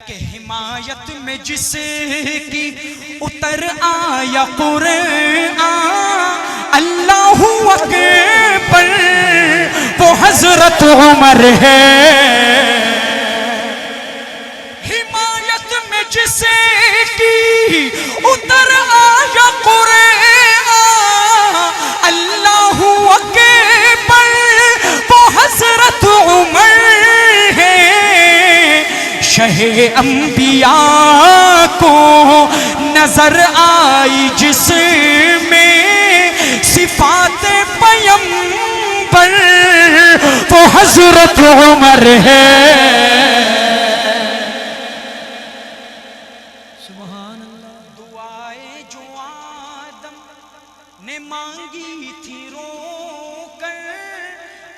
कि हिमायत में जिसकी उतर आया कुरआन अल्लाहू अकबर वो हजरत उमर है। हिमायत में जिसकी उतर आया कुरआन अल्लाहू अकबर वो हजरत उमर है। शहे अंबिया को नजर आई जिसमें सिफात पैगंबर वो हजरत उमर है। सुभान अल्लाह। दुआएं जो आदम ने मांगी थी रोकर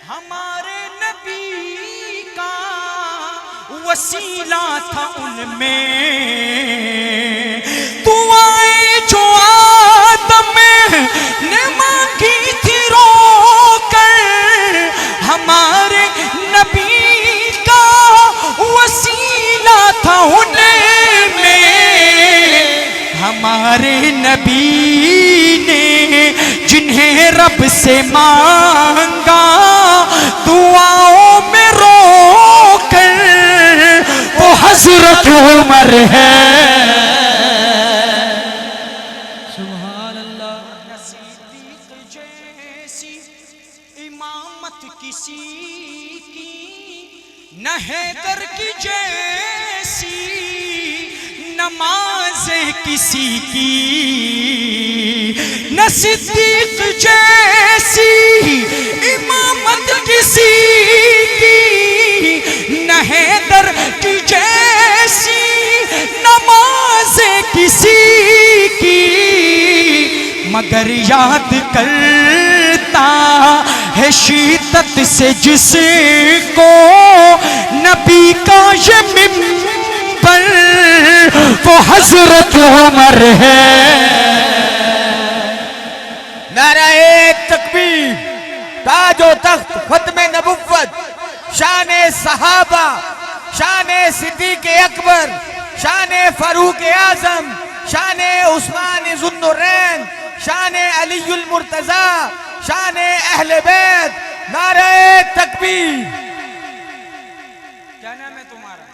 हमारे नबी का वसीला था उनमें। दुआएं जो आदम ने मांगी थी रोकर हमारे नबी का वसीला था उनमें। हमारे नबी ने जिन्हें रब से मांगा दुआओं में रोकर वो हजरत उमर है। सुभान अल्लाह। न सिद्दीक जैसी इमामत किसी की न हैदर की जैसी नमाज़ें किसी की। न सिद्दीक जैसी इमामत किसी की न हैदर की जैसी नमाज़ें किसी की। मगर याद करता है शिद्दत से जिसको नबी का ये मिंबर वो हजरत उमर है। नाराए तकबीर। ताजो तख्त खत्मे नबुव्वत शाने सहाबा शाने सिद्दीक अकबर शाने फारूक आजम शाने उस्मान ज़ुन्नुरैन शाने अलीउल मुर्तज़ा शाने अहले बैत। नाराए तकबीर। क्या नाम है तुम्हारा?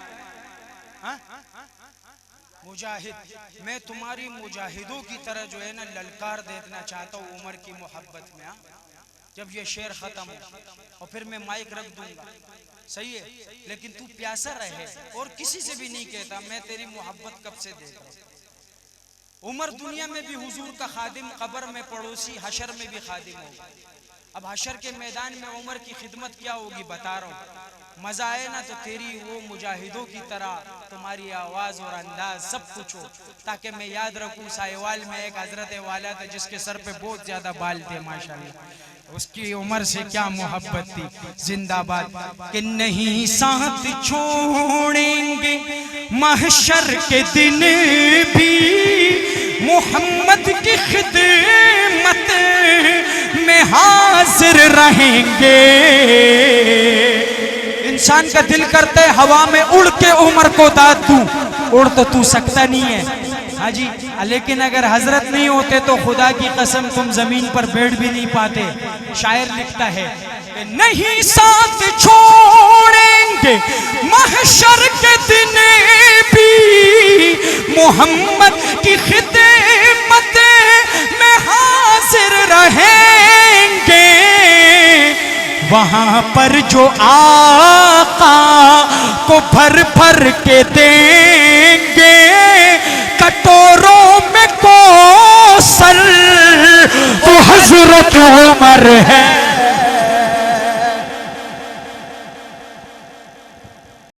मुजाहिद। मैं तुम्हारी मुजाहिदों की तरह जो है ना ललकार देना चाहता हूँ उमर की मोहब्बत में। जब ये शेर खत्म हो और फिर मैं माइक रख दूंगा, सही है, लेकिन तू प्यासा रहे और किसी से भी नहीं कहता मैं तेरी मोहब्बत कब से देता हूँ। उमर दुनिया में भी हुजूर का खादिम, कब्र में पड़ोसी, हशर में भी खादिम होगा। अब हशर के मैदान में उमर की खिदमत क्या होगी बता रहा हूँ। मजा आए ना तो तेरी वो मुजाहिदों की तरह तुम्हारी आवाज और अंदाज सब कुछ हो, ताकि मैं याद रखूं साहिवाल में एक हजरत वाला था जिसके सर पे बहुत ज्यादा बाल थे माशाल्लाह। उसकी उमर से क्या मोहब्बत थी। जिंदाबाद। कि नहीं साथ छोड़ेंगे महशर के दिन भी मोहम्मद की खिदमत में हाजिर रहेंगे। इंसान का दिल करता है हवा में उड़ के उमर को दाद दूं, उड़ तो तू सकता नहीं है हाँ जी, लेकिन अगर हजरत नहीं होते तो खुदा की कसम तुम जमीन पर बैठ भी नहीं पाते। शायर लिखता है कि नहीं साथ छोड़ेंगे महशर के दिन भी मोहम्मद की खिदमत में हाजिर रहेंगे। वहां पर जो आका को भर भर के देंगे कटोरों में कौसर तो हजरत उमर है।